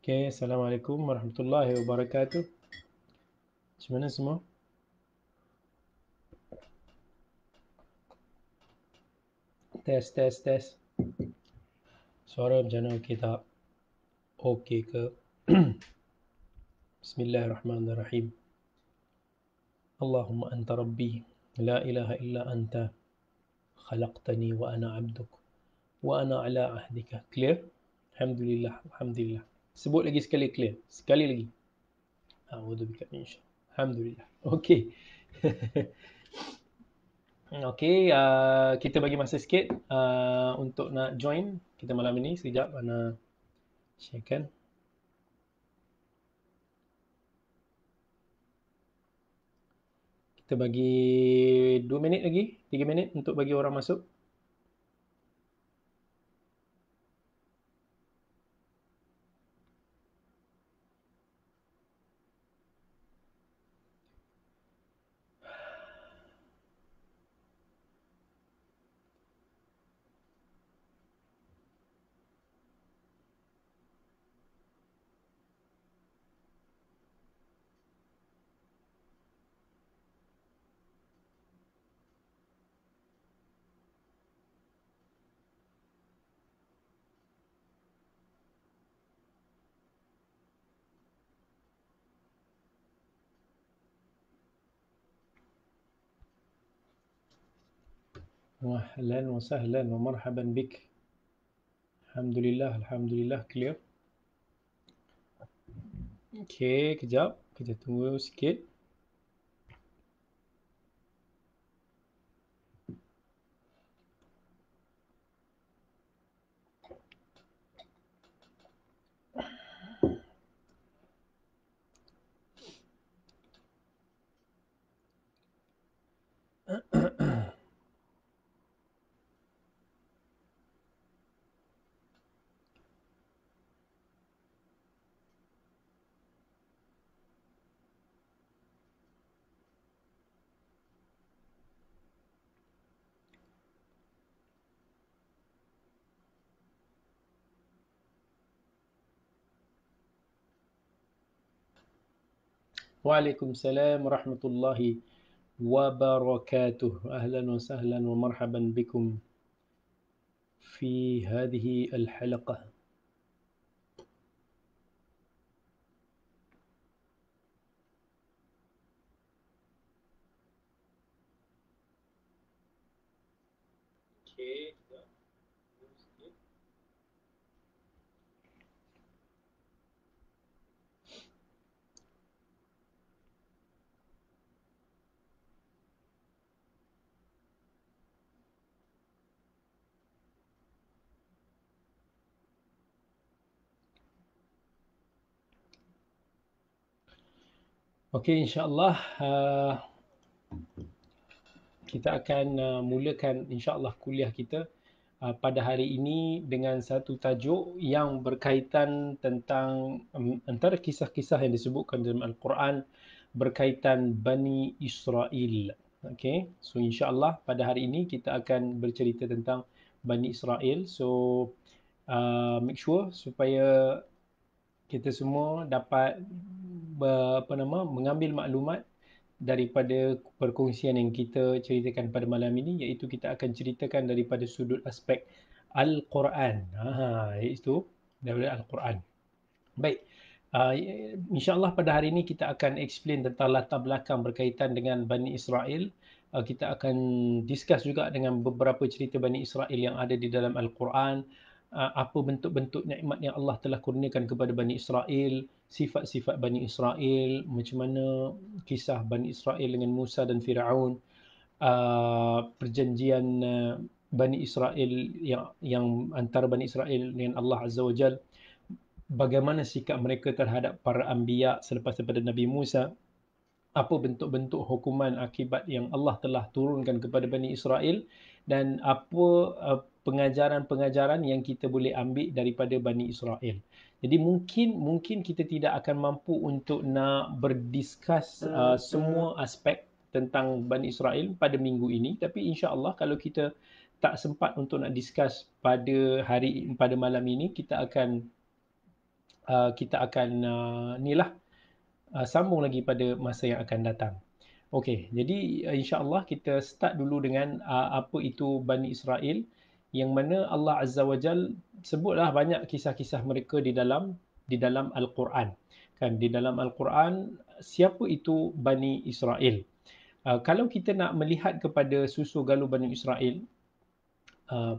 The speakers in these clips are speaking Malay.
Okay, Assalamualaikum warahmatullahi wabarakatuh. Macam mana semua? Tes. Suara macam mana? Okey tak? Okey ke? Bismillahirrahmanirrahim. Allahumma anta rabbi, la ilaha illa anta, khalaqtani wa ana abduk, wa ana ala ahdika. Clear? Alhamdulillah. Sebut lagi sekali clear. Sekali lagi. A'udzubika min syarr. Alhamdulillah. Okey. Okey, kita bagi masa sikit untuk nak join kita malam ini. Sekejap, Ana sharekan. Kita bagi 2 minit lagi, 3 minit untuk bagi orang masuk. Ahlan wa sahlan wa marhaban bik. Alhamdulillah clear. Okey, kejap. Kita tunggu sikit. Waalaikumsalam warahmatullahi wabarakatuh. Ahlan wa sahlan wa marhaban bikum fi hadhihi al-halaqah. Okey, kejap. Tunggu sikit. Okey, insya-Allah kita akan mulakan insya-Allah kuliah kita pada hari ini dengan satu tajuk yang berkaitan tentang antara kisah-kisah yang disebutkan dalam Al-Quran berkaitan Bani Israel. Okay, so insya-Allah pada hari ini kita akan bercerita tentang Bani Israel. So make sure supaya kita semua dapat mengambil maklumat daripada perkongsian yang kita ceritakan pada malam ini, iaitu kita akan ceritakan daripada sudut aspek Al-Quran. Iaitu daripada Al-Quran. Baik, insyaAllah pada hari ini kita akan explain tentang latar belakang berkaitan dengan Bani Israel. Kita akan discuss juga dengan beberapa cerita Bani Israel yang ada di dalam Al-Quran. Apa bentuk-bentuk nikmat yang Allah telah kurniakan kepada Bani Israel, sifat-sifat Bani Israel, macam mana kisah Bani Israel dengan Musa dan Firaun, perjanjian Bani Israel yang antara Bani Israel dengan Allah Azza wa Jal, bagaimana sikap mereka terhadap para anbiya selepas daripada Nabi Musa, apa bentuk-bentuk hukuman akibat yang Allah telah turunkan kepada Bani Israel, dan apa pengajaran-pengajaran yang kita boleh ambil daripada Bani Israel. Jadi mungkin kita tidak akan mampu untuk nak berdiskus semua aspek tentang Bani Israel pada minggu ini, tapi insya-Allah kalau kita tak sempat untuk nak discuss pada malam ini, kita akan kita akan sambung lagi pada masa yang akan datang. Okey, jadi insya-Allah kita start dulu dengan apa itu Bani Israel, yang mana Allah Azza wa Jal sebutlah banyak kisah-kisah mereka di dalam Al-Quran. Kan di dalam Al-Quran, siapa itu Bani Israel? Kalau kita nak melihat kepada susu galur Bani Israel,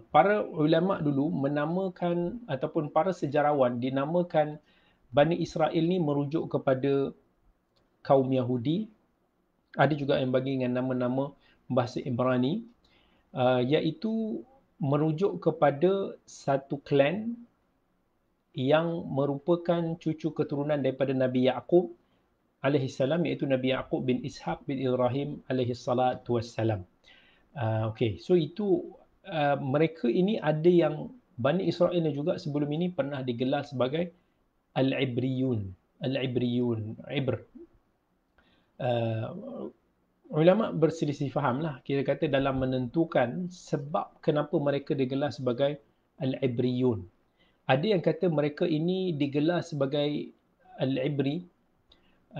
para ulama dulu menamakan ataupun para sejarawan dinamakan Bani Israel ni merujuk kepada kaum Yahudi. Ada juga yang bagi dengan nama-nama bahasa Ibrani, iaitu merujuk kepada satu klan yang merupakan cucu keturunan daripada Nabi Yaqub alaihi salam, iaitu Nabi Yaqub bin Ishaq bin Ibrahim alaihi salatu wassalam. Okey, so itu mereka ini ada yang Bani Israel juga sebelum ini pernah digelar sebagai Al-Ibriyun. Al-Ibriyun, Ibr. Ulama berselisih faham lah, kira kata dalam menentukan sebab kenapa mereka digelar sebagai Al-Ibriyun. Ada yang kata mereka ini digelar sebagai Al-Ibri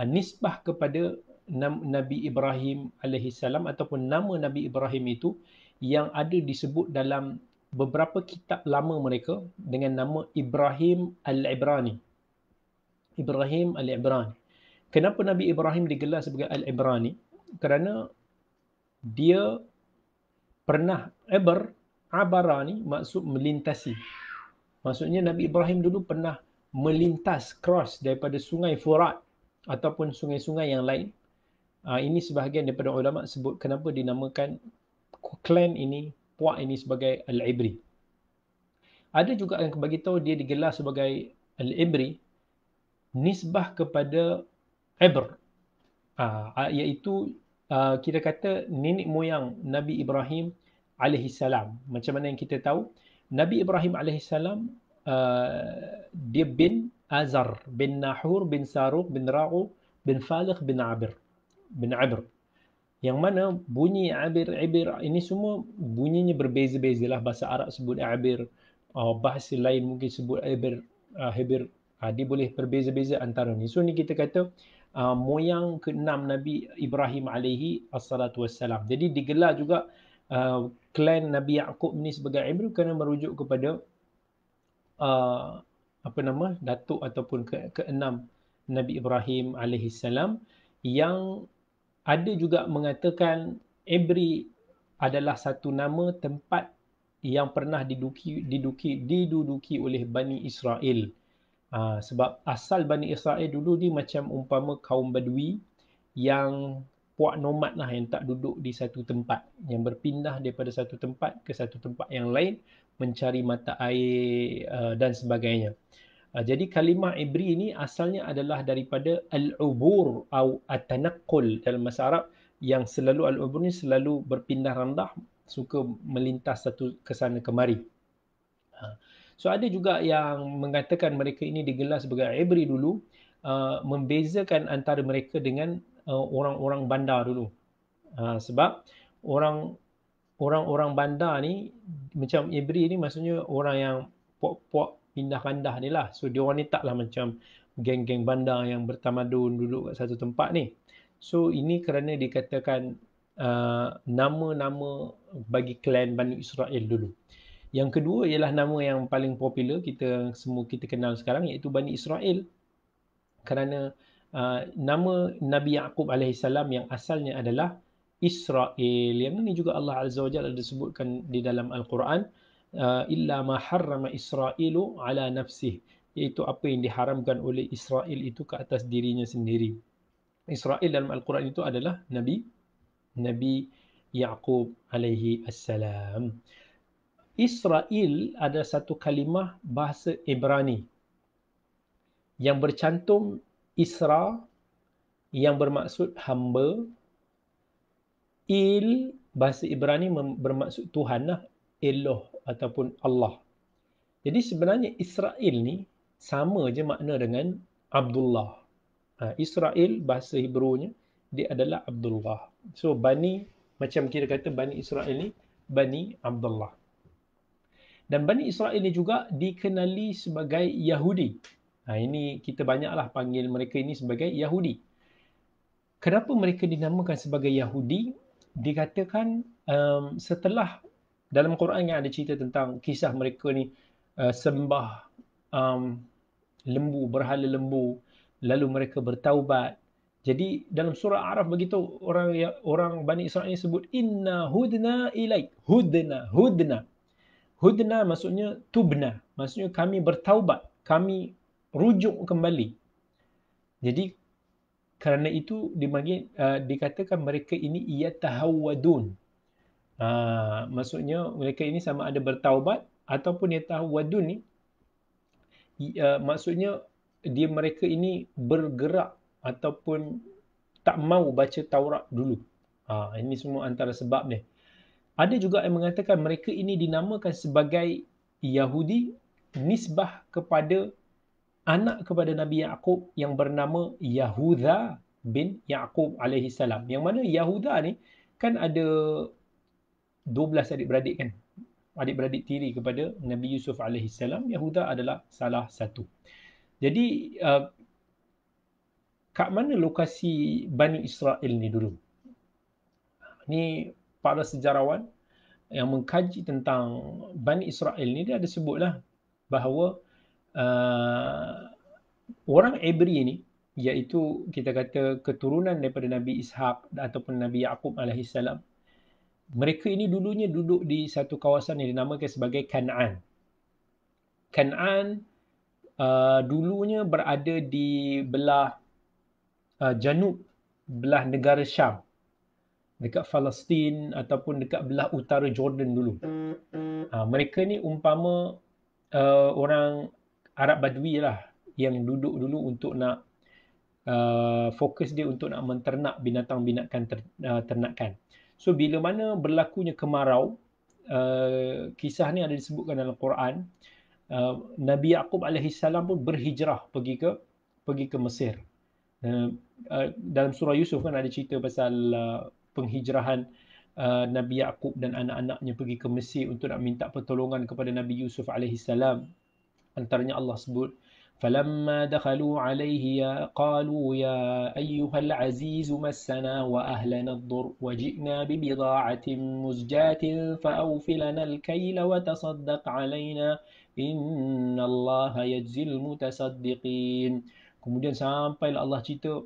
nisbah kepada Nabi Ibrahim alaihi salam, ataupun nama Nabi Ibrahim itu yang ada disebut dalam beberapa kitab lama mereka dengan nama Ibrahim Al-Ibrani. Ibrahim Al-Ibrani. Kenapa Nabi Ibrahim digelar sebagai Al-Ibrani? Kerana dia pernah abara ni maksud melintasi. Maksudnya Nabi Ibrahim dulu pernah melintas cross daripada sungai Furat ataupun sungai-sungai yang lain. Ini sebahagian daripada ulama sebut kenapa dinamakan klan ini, puak ini sebagai Al-Ibri. Ada juga yang bagi tahu dia digelar sebagai Al-Ibri nisbah kepada Ibr, iaitu kita kata nenek moyang Nabi Ibrahim alaihi salam. Macam mana yang kita tahu, Nabi Ibrahim alaihi salam dia bin Azar, bin Nahur, bin Saruq, bin Ra'u, bin Falih, bin Abir. Yang mana bunyi Ibir ini semua bunyinya berbeza-beza lah. Bahasa Arab sebut Abir, bahasa lain mungkin sebut Hibir. Dia boleh berbeza-beza antara ni. So ni kita kata moyang ke-6 Nabi Ibrahim alaihi assalatu wassalam. Jadi digelar juga klan Nabi Yaqub ni sebagai Ibr kerana merujuk kepada datuk ataupun ke-6 Nabi Ibrahim alaihi salam, yang ada juga mengatakan Ibri adalah satu nama tempat yang pernah diduduki oleh Bani Israel. Sebab asal Bani Israel dulu ni macam umpama kaum Badui yang puak nomad lah, yang tak duduk di satu tempat, yang berpindah daripada satu tempat ke satu tempat yang lain mencari mata air dan sebagainya. Jadi kalimah Ibri ini asalnya adalah daripada al-ubur atau at-tanaqqul dalam bahasa Arab, yang selalu al-ubur ni selalu berpindah randah, suka melintas satu ke sana kemari. So ada juga yang mengatakan mereka ini digelar sebagai Ibri dulu, membezakan antara mereka dengan orang-orang bandar dulu. Sebab orang-orang bandar ni macam Ibri ni maksudnya orang yang puak-puak pindah randah ni lah. So dia orang ni taklah macam geng-geng bandar yang bertamadun duduk kat satu tempat ni. So ini kerana dikatakan nama-nama bagi klan Bani Israel dulu. Yang kedua ialah nama yang paling popular kita kenal sekarang, iaitu Bani Israel. Kerana nama Nabi Yaqub alaihissalam yang asalnya adalah Israel. Yang ini juga Allah Azza wa Jalla ada sebutkan di dalam Al-Quran, illa ma harrama Israilu ala nafsih, iaitu apa yang diharamkan oleh Israel itu ke atas dirinya sendiri. Israel dalam Al-Quran itu adalah Nabi Yaqub alaihi assalam. Israel ada satu kalimah bahasa Ibrani yang bercantum Isra yang bermaksud hamba. Bahasa Ibrani bermaksud Tuhan lah, Eloh ataupun Allah. Jadi sebenarnya Israel ni sama je makna dengan Abdullah. Israel bahasa Hebrew-nya dia adalah Abdullah. So macam kita kata Bani Israel ni Bani Abdullah. Dan Bani Israel ni juga dikenali sebagai Yahudi. Ini kita banyaklah panggil mereka ini sebagai Yahudi. Kenapa mereka dinamakan sebagai Yahudi? Dikatakan setelah dalam Quran yang ada cerita tentang kisah mereka ni sembah um, lembu, berhala lembu, lalu mereka bertaubat. Jadi dalam surah Araf begitu orang Bani Israel ini sebut inna hudna ilaik. Hudna maksudnya tubna, maksudnya kami bertaubat, kami rujuk kembali. Jadi kerana itu dikatakan mereka ini yatahawwadun. Maksudnya mereka ini sama ada bertaubat ataupun yatahawwadun ni maksudnya mereka ini bergerak ataupun tak mau baca Taurat dulu. Ini semua antara sebab ni. Ada juga yang mengatakan mereka ini dinamakan sebagai Yahudi nisbah kepada anak kepada Nabi Yaqub yang bernama Yahuda bin Yaqub alaihi salam. Yang mana Yahuda ni kan ada 12 adik-beradik kan. Adik-beradik tiri kepada Nabi Yusuf alaihi salam. Yahuda adalah salah satu. Jadi kat mana lokasi Bani Israel ni dulu? Ni para sejarawan yang mengkaji tentang Bani Israel ni dia ada sebutlah bahawa orang Ibri ni iaitu kita kata keturunan daripada Nabi Ishaq ataupun Nabi Yaqub alaihi salam. Mereka ini dulunya duduk di satu kawasan yang dinamakan sebagai Kan'an. Kan'an dulunya berada di belah janub, belah negara Syam. Dekat Palestin ataupun dekat belah utara Jordan dulu. Mereka ni umpama orang Arab Badui lah yang duduk dulu untuk nak fokus dia untuk nak menternak binatang-binatang ternakan. So bila mana berlakunya kemarau, kisah ni ada disebutkan dalam Quran, Nabi Yaqub alaihi salam pun berhijrah pergi ke Mesir. Dalam surah Yusuf kan ada cerita pasal penghijrahan Nabi Yaqub dan anak-anaknya pergi ke Mesir untuk nak minta pertolongan kepada Nabi Yusuf alaihi salam. Antaranya Allah sebut فَلَمَّا دَخَلُوا عَلَيْهِ قَالُوا يَا أَيُّهَا الْعَزِيزُ مَسَّنَا وَأَهْلَنَا الضُّرُّ وَجِئْنَا بِبِضَاعَةٍ مُزْجَاةٍ فَأَوْفِ لَنَا الْكَيْلَ وَتَصَدَّقْ عَلَيْنَا إِنَّ اللَّهَ يَجْزِي الْمُتَصَدِّقِينَ. Kemudian sampailah Allah cerita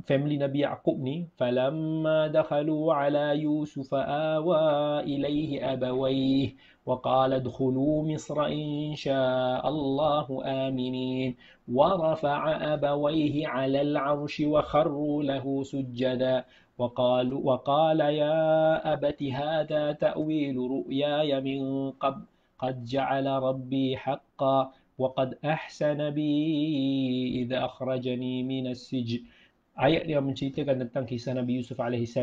family Nabi Yaqub ni, فَلَمَّا دَخَلُوا عَلَى يُوسُفَ آوَى إِلَيْهِ أَبَوَيْهِ وَقَالَ ادْخُلُوا مِصْرَ إِنْ شَاءَ اللَّهُ آمِنِينَ وَرَفَعَ أَبَوَيْهِ عَلَى الْعَرْشِ وَخَرُّوا لَهُ سُجَّدًا وقال يا أبت هذا تأويل رؤياي من قبل قد جعل ربي حقا وقد أحسن بي إذا أخرجني من السجن. Ayat yang menceritakan tentang kisah Nabi Yusuf AS,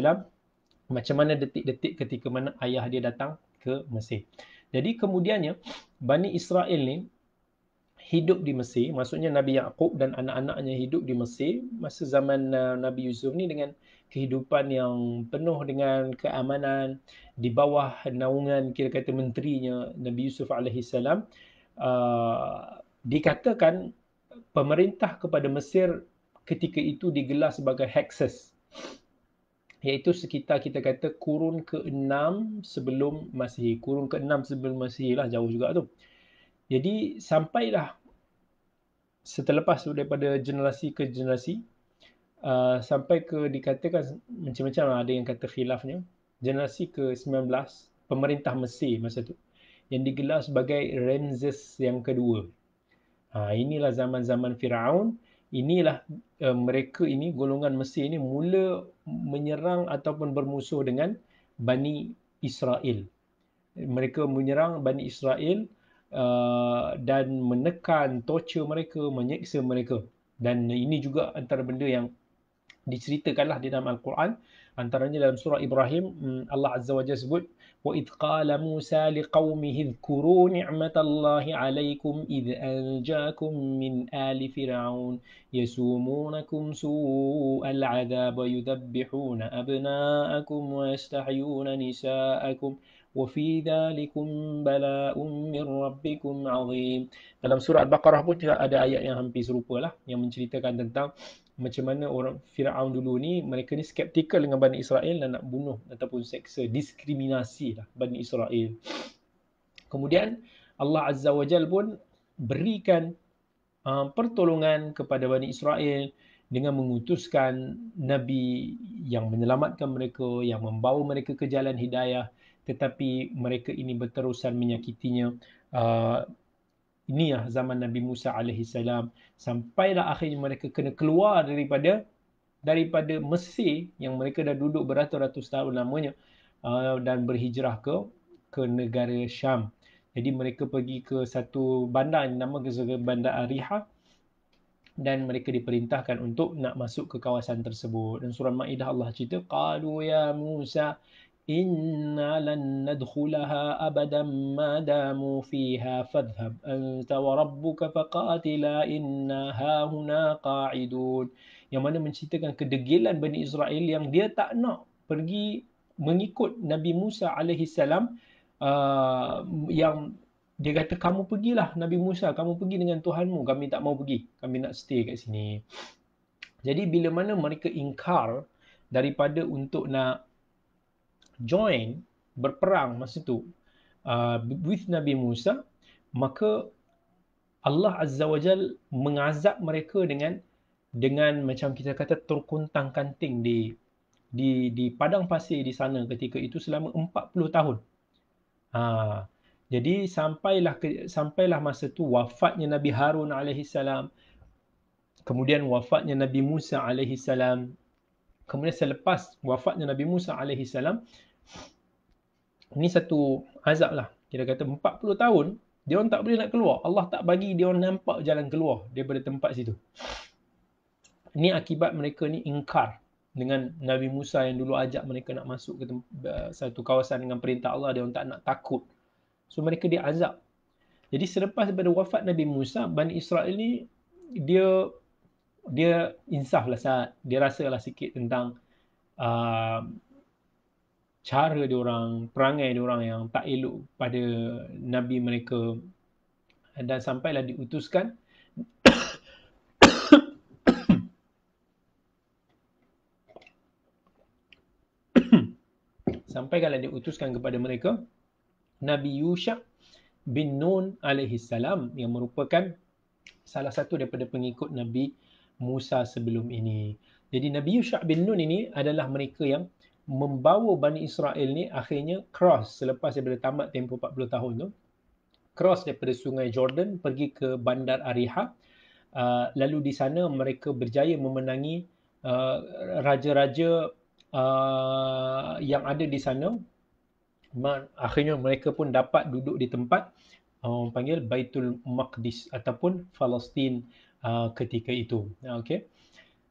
macam mana detik-detik ketika mana ayah dia datang ke Mesir. Jadi kemudiannya Bani Israel ni hidup di Mesir, maksudnya Nabi Yaqub dan anak-anaknya hidup di Mesir masa zaman Nabi Yusuf ni dengan kehidupan yang penuh dengan keamanan di bawah naungan kira kata menterinya Nabi Yusuf AS. Dikatakan pemerintah kepada Mesir ketika itu digelar sebagai Hyksos, iaitu sekitar kita kata kurun ke-6 sebelum Masihi. Kurun ke-6 sebelum Masihi lah, jauh juga tu. Jadi sampailah selepas daripada generasi ke generasi, sampai ke dikatakan macam-macam lah, ada yang kata khilafnya, generasi ke-19 pemerintah Mesir masa tu yang digelar sebagai Ramses yang kedua. Inilah zaman-zaman Firaun. Inilah mereka ini, golongan Mesir ini mula menyerang ataupun bermusuh dengan Bani Israel. Mereka menyerang Bani Israel dan menekan, torture mereka, menyeksa mereka. Dan ini juga antara benda yang diceritakanlah di dalam Al-Quran. Antaranya dalam surah Ibrahim, Allah Azza wa Jalla sebut, وَإِذْ قَالَ مُوسَى لِقَوْمِهِ اذْكُرُوا نِعْمَةَ اللَّهِ عَلَيْكُمْ إِذْ أَنْجَاكُمْ مِنْ آلِ فِرْعَوْنَ يَسُومُونَكُمْ سُوءَ الْعَذَابِ وَيُذَبِّحُونَ أَبْنَاءَكُمْ وَيَسْتَحْيُونَ نِسَاءَكُمْ وفي ذلكم بلاء من ربكم عظيم. Dalam surah Al-Baqarah pun juga ada ayat yang hampir serupa lah, yang menceritakan tentang macam mana orang Firaun dulu ni, mereka ni skeptikal dengan Bani Israel dan nak bunuh ataupun seksa, diskriminasi lah Bani Israel. Kemudian Allah Azza wa Jal pun berikan pertolongan kepada Bani Israel dengan mengutuskan Nabi yang menyelamatkan mereka, yang membawa mereka ke jalan hidayah, tetapi mereka ini berterusan menyakitinya. Inilah zaman Nabi Musa AS, sampailah akhirnya mereka kena keluar daripada Mesir yang mereka dah duduk beratus-ratus tahun lamanya, dan berhijrah ke negara Syam. Jadi mereka pergi ke satu bandar yang namakan Bandar Ariha, dan mereka diperintahkan untuk nak masuk ke kawasan tersebut. Dan surah Maidah Allah cerita, qalu ya Musa inna lan nadkhulaha abadan ma damu fiha fadhhab anta wa rabbuka faqatila inna hahuna qa'idun. Yang mana menceritakan kedegilan Bani Israel yang dia tak nak pergi mengikut Nabi Musa AS, yang dia kata, kamu pergilah Nabi Musa, kamu pergi dengan Tuhanmu, kami tak mau pergi, kami nak stay kat sini. Jadi bila mana mereka ingkar daripada untuk nak join berperang masa tu with Nabi Musa, maka Allah Azza wa Jal mengazab mereka dengan macam kita kata terkuntang kanting di padang pasir di sana ketika itu selama 40 tahun. Jadi sampailah masa tu wafatnya Nabi Harun alaihissalam, kemudian wafatnya Nabi Musa alaihissalam. Kemudian selepas wafatnya Nabi Musa alaihissalam, ini satu azab lah. Kita kata 40 tahun dia orang tak boleh nak keluar. Allah tak bagi dia orang nampak jalan keluar daripada tempat situ. Ini akibat mereka ni ingkar dengan Nabi Musa yang dulu ajak mereka nak masuk ke satu kawasan dengan perintah Allah, dia orang tak nak, takut. So mereka diazab. Jadi selepas daripada wafat Nabi Musa, Bani Israel ni dia insaf lah saat dia rasalah sikit tentang cara dia orang, perangai dia orang yang tak elok pada Nabi mereka, dan sampailah diutuskan kepada mereka Nabi Yusha bin Nun alaihissalam, yang merupakan salah satu daripada pengikut Nabi Musa sebelum ini. Jadi Nabi Yusha bin Nun ini adalah mereka yang membawa Bani Israel ni akhirnya cross selepas daripada tamat tempoh 40 tahun tu, cross daripada sungai Jordan pergi ke Bandar Ariha. Lalu di sana mereka berjaya memenangi raja-raja yang ada di sana. Akhirnya mereka pun dapat duduk di tempat orang panggil Baitul Maqdis ataupun Palestin ketika itu. Okay.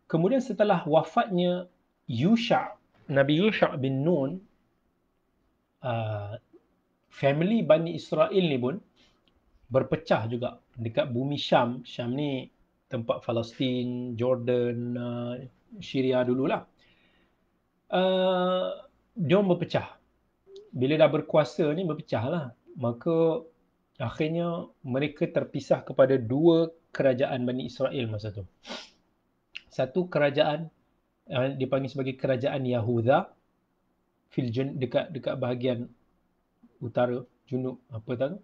Kemudian setelah wafatnya Nabi Yusha bin Nun, family Bani Israel ni pun berpecah juga dekat bumi Syam. Syam ni tempat Palestin, Jordan, Syria dululah. Dia berpecah. Bila dah berkuasa ni berpecah lah. Maka akhirnya mereka terpisah kepada dua kerajaan Bani Israel masa tu. Satu kerajaan dipanggil sebagai kerajaan Yahuda dekat bahagian utara, junub, apa tahu.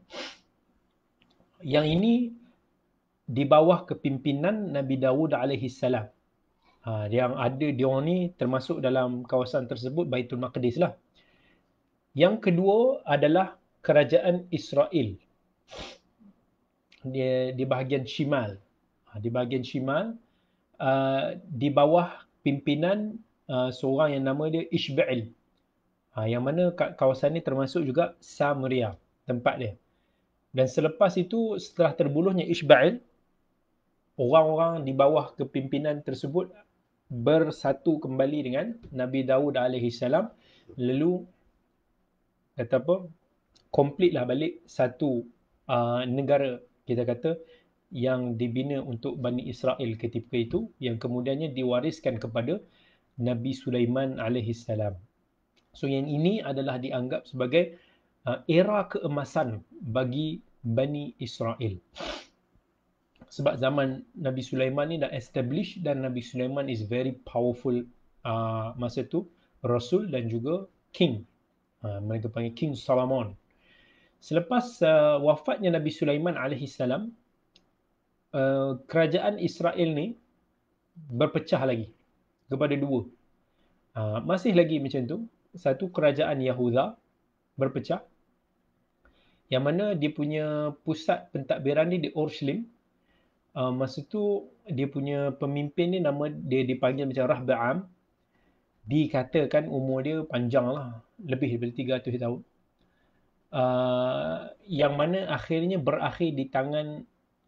Yang ini di bawah kepimpinan Nabi Dawud alaihissalam. Yang ada dia orang ni termasuk dalam kawasan tersebut Baitul Maqdis lah. Yang kedua adalah kerajaan Israel di bahagian Shimal. Di bahagian Shimal di bawah pimpinan seorang yang nama dia Ishba'il. Yang mana kawasan ni termasuk juga Samaria, tempat dia. Dan selepas itu, setelah terbuluhnya Ishba'il, orang-orang di bawah kepimpinan tersebut bersatu kembali dengan Nabi Dawud alaihissalam, lalu kata apa, complete lah balik satu negara, kita kata, yang dibina untuk Bani Israel ketika itu, yang kemudiannya diwariskan kepada Nabi Sulaiman alaihissalam. So yang ini adalah dianggap sebagai era keemasan bagi Bani Israel. Sebab zaman Nabi Sulaiman ni dah establish dan Nabi Sulaiman is very powerful masa tu, Rasul dan juga King. Mereka panggil King Solomon. Selepas wafatnya Nabi Sulaiman alaihissalam, kerajaan Israel ni berpecah lagi kepada dua. Masih lagi macam tu. Satu kerajaan Yahuda berpecah, yang mana dia punya pusat pentadbiran ni di Urushalim. Masa tu dia punya pemimpin ni nama dia dipanggil macam Rahba'am. Dikatakan umur dia panjang lah, lebih daripada 300 tahun. Yang mana akhirnya berakhir di tangan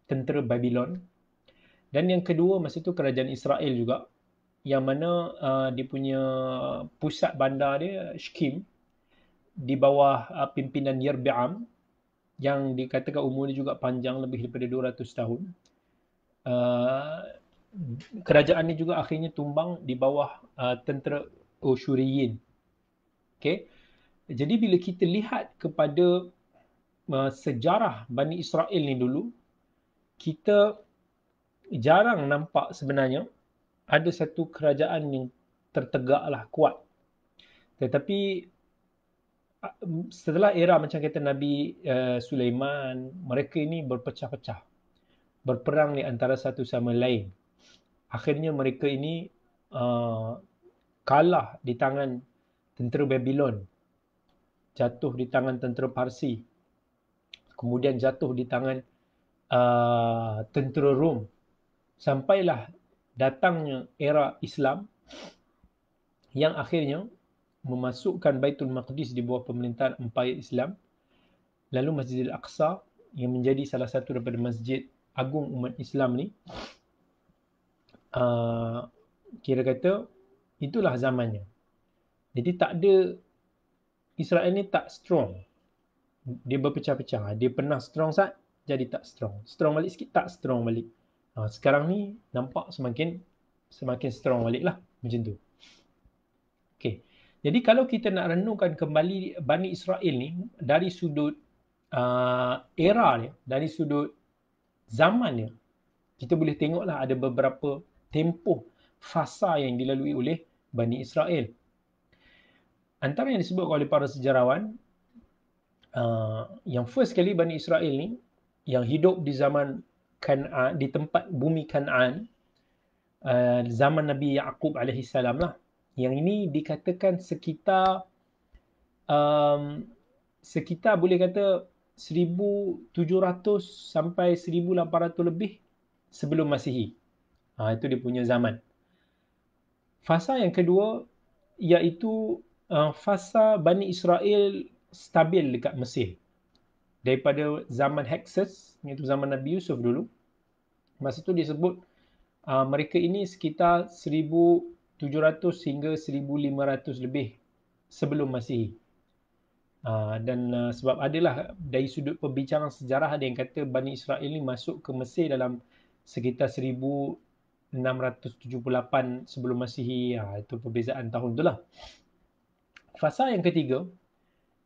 tentera Babylon. Dan yang kedua masa tu kerajaan Israel juga, yang mana dia punya pusat bandar dia Shkim, di bawah pimpinan Yerbi'am, yang dikatakan umur dia juga panjang, lebih daripada 200 tahun. Kerajaan ni juga akhirnya tumbang di bawah tentera Asyuriyin. Okay? Jadi bila kita lihat kepada sejarah Bani Israel ni dulu, kita jarang nampak sebenarnya ada satu kerajaan yang tertegaklah kuat. Tetapi setelah era macam kata Nabi Sulaiman, mereka ini berpecah-pecah, berperang di antara satu sama lain. Akhirnya mereka ini kalah di tangan tentera Babylon, jatuh di tangan tentera Parsi, kemudian jatuh di tangan tentera Rom, sampailah datangnya era Islam yang akhirnya memasukkan Baitul Maqdis di bawah pemerintahan Empayar Islam, lalu Masjidil Aqsa yang menjadi salah satu daripada masjid agung umat Islam ni. Kira kata itulah zamannya. Jadi tak ada, Israel ni tak strong. Dia berpecah-pecah. Dia pernah strong sat, jadi tak strong. Strong balik sikit, tak strong balik. Sekarang ni nampak semakin strong balik lah. Macam tu. Okay. Jadi kalau kita nak renungkan kembali Bani Israel ni dari sudut era dia, dari sudut zaman dia, kita boleh tengoklah ada beberapa tempoh fasa yang dilalui oleh Bani Israel. Antara yang disebut oleh para sejarawan, yang first kali Bani Israel ni yang hidup di zaman Kan'an, di tempat bumi Kan'an, zaman Nabi Yaqub alaihissalam lah. Yang ini dikatakan sekitar boleh kata 1700 sampai 1800 lebih sebelum Masihi. Itu dia punya zaman. Fasa yang kedua iaitu fasa Bani Israel stabil dekat Mesir. Daripada zaman Hyksos, iaitu zaman Nabi Yusuf dulu. Masa tu disebut mereka ini sekitar 1700 hingga 1500 lebih sebelum Masihi. Dan sebab adalah dari sudut pembicaraan sejarah ada yang kata Bani Israel ni masuk ke Mesir dalam sekitar 1678 sebelum Masihi. Itu perbezaan tahun tu lah. Fasa yang ketiga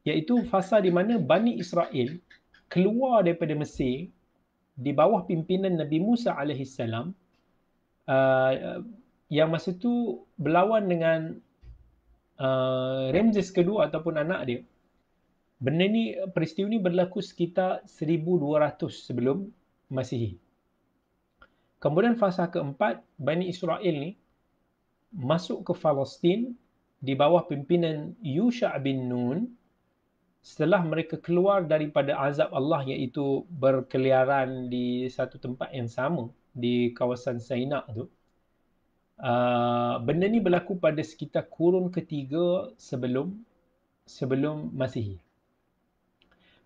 iaitu fasa di mana Bani Israel keluar daripada Mesir di bawah pimpinan Nabi Musa alaihissalam, yang masa tu berlawan dengan Ramses kedua ataupun anak dia. Peristiwa ni berlaku sekitar 1200 sebelum Masihi. Kemudian fasa keempat, Bani Israel ni masuk ke Palestin di bawah pimpinan Yusha' bin Nun setelah mereka keluar daripada azab Allah, iaitu berkeliaran di satu tempat yang sama di kawasan Sinai tu. Benda ni berlaku pada sekitar kurun ketiga sebelum Masihi.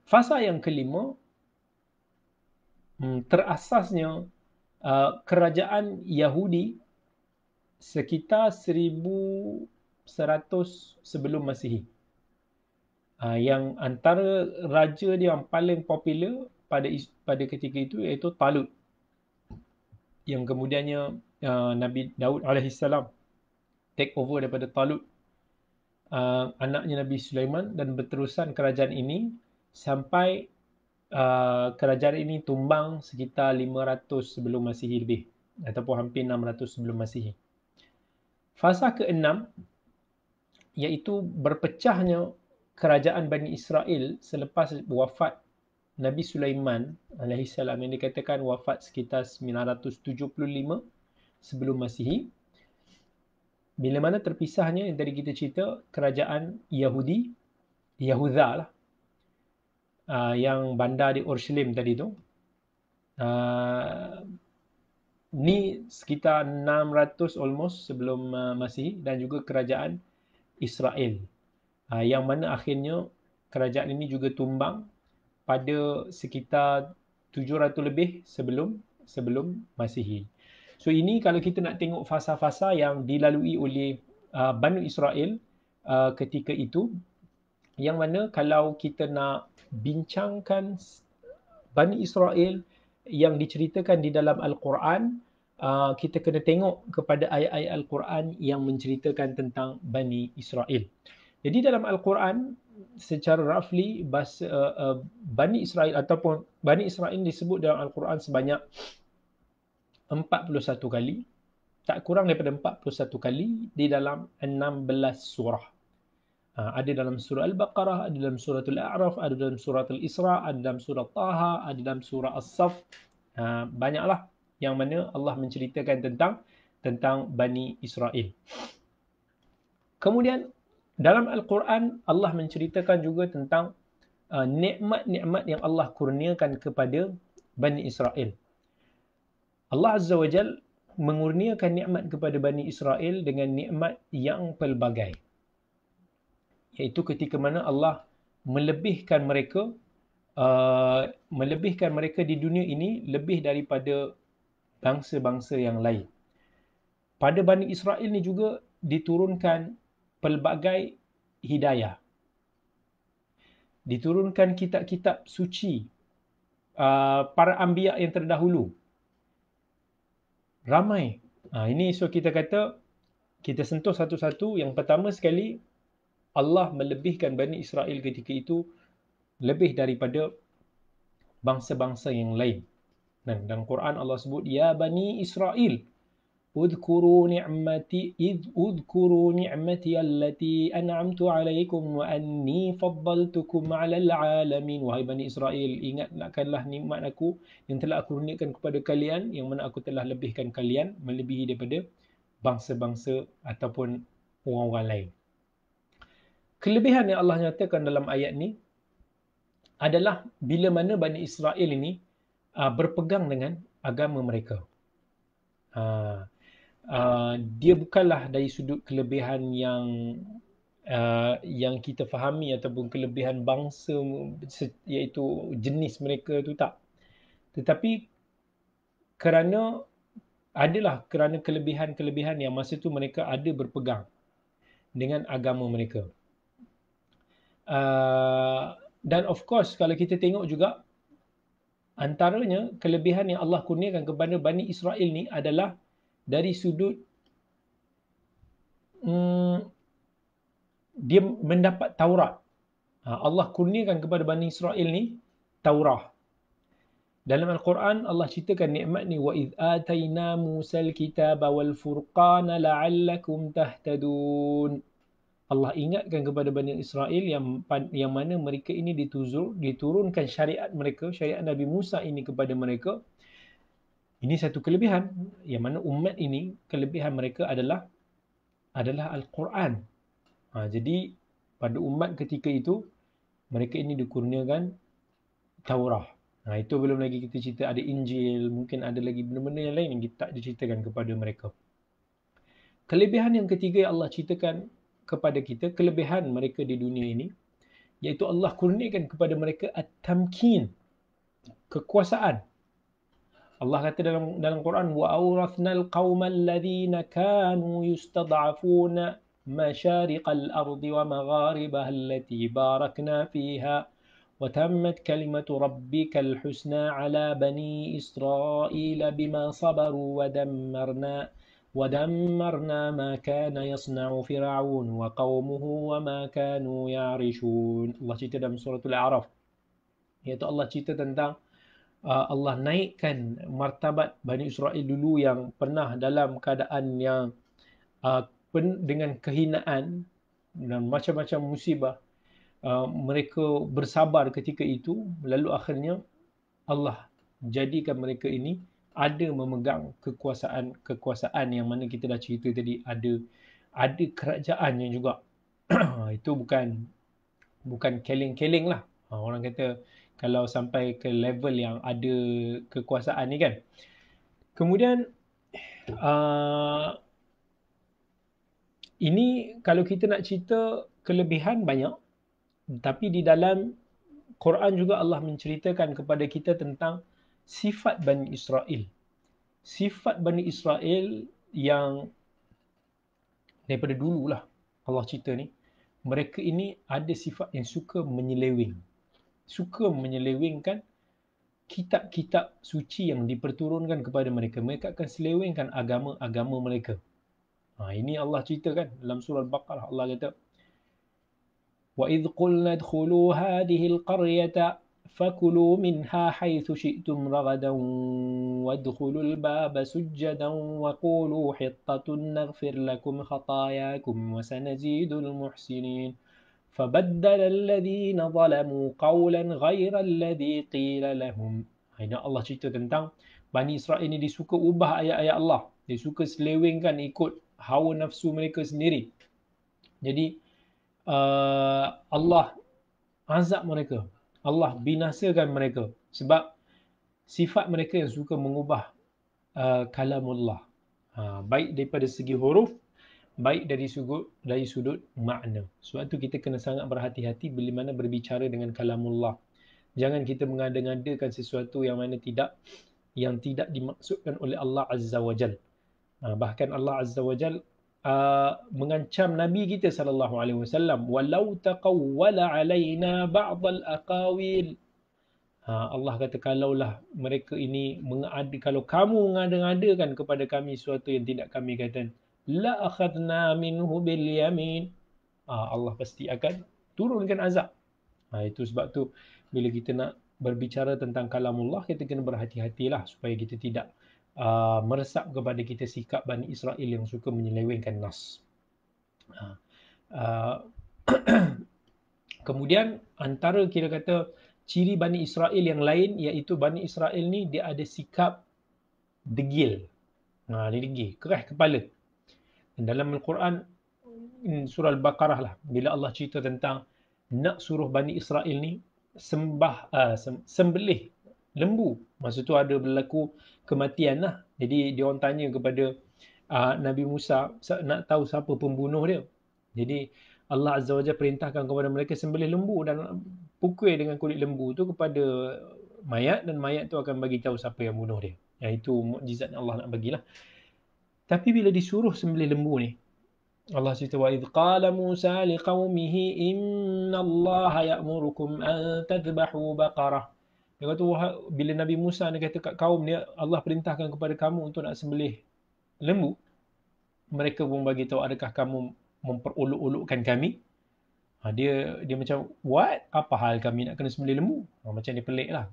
Fasa yang kelima, terasasnya kerajaan Yahudi sekitar 1100 sebelum Masihi. Yang antara raja dia yang paling popular pada ketika itu iaitu Talut, yang kemudiannya Nabi Daud alaihissalam take over daripada Talut. anaknya Nabi Sulaiman, dan berterusan kerajaan ini sampai kerajaan ini tumbang sekitar 500 sebelum Masihi lebih, ataupun hampir 600 sebelum Masihi. Fasa keenam iaitu berpecahnya kerajaan Bani Israel selepas wafat Nabi Sulaiman alaihissalam, yang dikatakan wafat sekitar 975 sebelum Masihi. Bila mana terpisahnya yang tadi kita cerita kerajaan Yahudi, Yahuda lah, yang bandar di Urushalim tadi tu. Ni sekitar 600 almost sebelum Masihi, dan juga kerajaan Israel, yang mana akhirnya kerajaan ini juga tumbang pada sekitar 700 lebih sebelum Masihi. So ini kalau kita nak tengok fasa-fasa yang dilalui oleh Bani Israel ketika itu, yang mana kalau kita nak bincangkan Bani Israel yang diceritakan di dalam Al-Quran, kita kena tengok kepada ayat-ayat Al-Quran yang menceritakan tentang Bani Israel. Jadi dalam Al-Quran, secara roughly, Bani Israel ataupun Bani Israel disebut dalam Al-Quran sebanyak 41 kali, tak kurang daripada 41 kali di dalam 16 surah. Ada dalam surah Al-Baqarah, ada dalam surah Al-A'raf, ada dalam surah Al-Isra, ada dalam surah Taha, ada dalam surah As-Saff. Banyaklah yang mana Allah menceritakan tentang Bani Israel. Kemudian dalam Al-Quran, Allah menceritakan juga tentang nikmat-nikmat yang Allah kurniakan kepada Bani Israel. Allah Azza wa Jal mengurniakan nikmat kepada Bani Israel dengan nikmat yang pelbagai. Iaitu ketika mana Allah melebihkan mereka di dunia ini lebih daripada bangsa-bangsa yang lain. Pada Bani Israel ni juga diturunkan pelbagai hidayah. Diturunkan kitab-kitab suci para anbiya yang terdahulu. Ramai. Ini so kita kata, kita sentuh satu-satu. Yang pertama sekali, Allah melebihkan Bani Israel ketika itu lebih daripada bangsa-bangsa yang lain. Dan dalam Quran Allah sebut, Ya Bani Israel, udhkuru ni'mati allati an'amtu alaikum wa anni faddaltukum 'alal 'alamin. Wahai Bani Israel, ingatkanlah nikmat aku yang telah aku kurniakan kepada kalian, yang mana aku telah lebihkan kalian melebihi daripada bangsa-bangsa ataupun orang-orang lain. Kelebihan yang Allah nyatakan dalam ayat ni adalah bila mana Bani Israel ini berpegang dengan agama mereka. Dia bukanlah dari sudut kelebihan yang kita fahami ataupun kelebihan bangsa, iaitu jenis mereka tu, tak. Tetapi kerana kelebihan-kelebihan yang masa tu mereka ada berpegang dengan agama mereka. Dan of course kalau kita tengok juga, antaranya kelebihan yang Allah kurniakan kepada Bani Israel ni adalah dari sudut dia mendapat Taurat. Allah kurniakan kepada Bani Israel ni Taurah. Dalam Al-Quran Allah ceritakan nikmat ni, wa idh atayna Musal kitaba wal furqana la'allakum tahtadun. Allah ingatkan kepada Bani Israel yang mana mereka ini diturunkan syariat mereka, syariat Nabi Musa ini kepada mereka. Ini satu kelebihan, yang mana umat ini kelebihan mereka adalah Al-Quran. Jadi pada umat ketika itu, mereka ini dikurniakan Taurah. Itu belum lagi kita cerita ada Injil, mungkin ada lagi benda-benda yang lain yang tak diceritakan kepada mereka. Kelebihan yang ketiga yang Allah ceritakan kepada kita, kelebihan mereka di dunia ini, iaitu Allah kurniakan kepada mereka at-tamkin, kekuasaan. Allah kata dalam Quran, wa awrathnal qaumal ladzina kanu yustad'afuna masyariqal ardi wa magharibaha allati barakna fiha wa tammat kalimatu rabbikal husna ala bani Israil bima sabaru wa dammarna وَدَمَّرْنَا مَا كَانَ يَصْنَعُ فِرْعَوْنُ وَقَوْمُهُ وَمَا كَانُوا يَعْرِشُونَ. Allah cerita dalam surah Al-A'raf, iaitu Allah cerita tentang Allah naikkan martabat Bani Israel dulu yang pernah dalam keadaan yang dengan kehinaan dan macam-macam musibah. Mereka bersabar ketika itu, lalu akhirnya Allah jadikan mereka ini ada memegang kekuasaan yang mana kita dah cerita tadi, ada kerajaannya juga. Itu bukan keleng-keleng lah. Orang kata kalau sampai ke level yang ada kekuasaan ni kan. Kemudian ini kalau kita nak cerita kelebihan banyak, tapi di dalam Quran juga Allah menceritakan kepada kita tentang sifat Bani Israel. Sifat Bani Israel yang daripada dululah Allah cerita ni, mereka ini ada sifat yang suka menyeleweng. Suka menyelewengkan kitab-kitab suci yang diperturunkan kepada mereka. Mereka akan selewengkan agama-agama mereka. Ini Allah ceritakan dalam surah Al-Baqarah. Allah kata, وَإِذْ قُلْنَا ادْخُلُوا هَٰذِهِ الْقَرْيَةَ فَكُلُوا مِنْهَا حَيْثُ شِئْتُمْ رَغَدًا وَادْخُلُوا الْبَابَ سُجَّدًا وَقُولُوا حِطَّةٌ نَغْفِرْ لَكُمْ خَطَايَاكُمْ وَسَنَزِيدُ الْمُحْسِنِينَ فَبَدَّلَ الَّذِينَ ظَلَمُوا قَوْلًا غَيْرَ الَّذِي قِيلَ لَهُمْ. Ini Allah cerita tentang Bani Israel ini dia suka ubah ayat-ayat Allah. Dia suka selewengkan ikut hawa nafsu mereka sendiri. Jadi Allah azab mereka. Allah binasakan mereka. Sebab sifat mereka yang suka mengubah kalamullah. Baik daripada segi huruf, baik dari sudut makna. Sebab tu kita kena sangat berhati-hati bila mana berbicara dengan kalamullah. Jangan kita mengada-ngadakan sesuatu yang mana yang tidak dimaksudkan oleh Allah Azza wa Jal. Bahkan Allah Azza wa Jal mengancam Nabi kita sallallahu alaihi wasallam, walau taqawwala alaina ba'dal aqawil. Allah kata kalaulah mereka ini kalau kamu mengada-ngadakan kepada kami sesuatu yang tidak kami katakan, la akhadna minhu bil yamin. Allah pasti akan turunkan azab. Itu sebab tu bila kita nak berbicara tentang kalamullah, kita kena berhati-hatilah supaya kita tidak meresap kepada kita sikap Bani Israel yang suka menyelewengkan nas. Kemudian antara kira kata ciri Bani Israel yang lain, iaitu Bani Israel ni dia ada sikap degil. Dia degil, keras kepala. Dan dalam Al-Quran surah Al-Baqarah lah, bila Allah cerita tentang nak suruh Bani Israel ni sembelih lembu. Masa tu ada berlaku kematian lah. Jadi dia orang tanya kepada Nabi Musa nak tahu siapa pembunuh dia. Jadi Allah Azza wa Jalla perintahkan kepada mereka sembelih lembu dan pukul dengan kulit lembu tu kepada mayat, dan mayat tu akan bagi tahu siapa yang bunuh dia. Itu mukjizat Allah nak bagilah. Tapi bila disuruh sembelih lembu ni, Allah cerita, wa idh qala Musa liqaumihi innallaha ya'murukum an tadhbahu baqarah. Dia kata, bila Nabi Musa dia kata kat kaum dia, Allah perintahkan kepada kamu untuk nak sembelih lembu. Mereka pun bagi tahu, adakah kamu memperolok-olokkan kami? Dia macam, what? Apa hal kami nak kena sembelih lembu? Macam dia pelik lah.